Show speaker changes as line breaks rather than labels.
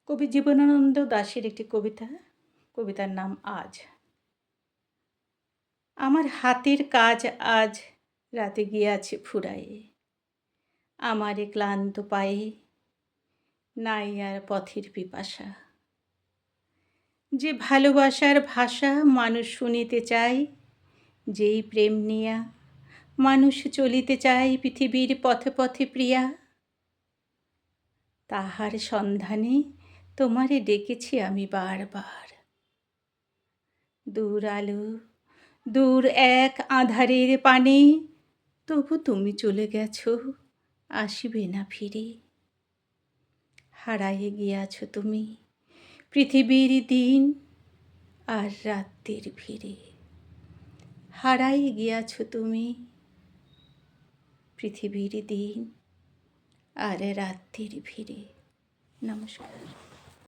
কবি জীবনানন্দ দাশের একটি কবিতা, কবিতার নাম আজ। আমার হাতের কাজ আজ রাতে গিয়াছে ফুরায়ে, আমার এ ক্লান্ত পায়ে নাই আর পথের পিপাসা। যে ভালোবাসার ভাষা মানুষ শুনিতে চায়, যেই প্রেম নিয়া মানুষ চলিতে চায় পৃথিবীর পথে পথে প্রিয়া, তাহার সন্ধানে তোমারে ডেকেছি আমি বারবার। দূর আলো, দূর এক আঁধারের পানে, তবু তুমি চলে গেছো, আসিবে না ফিরে। হারায়ে গিয়াছ তুমি পৃথিবীর দিন আর রাত্রির ভিড়ে। হারায়ে গিয়াছ তুমি পৃথিবীর দিন আর রাত্রির ভিড়ে। নমস্কার।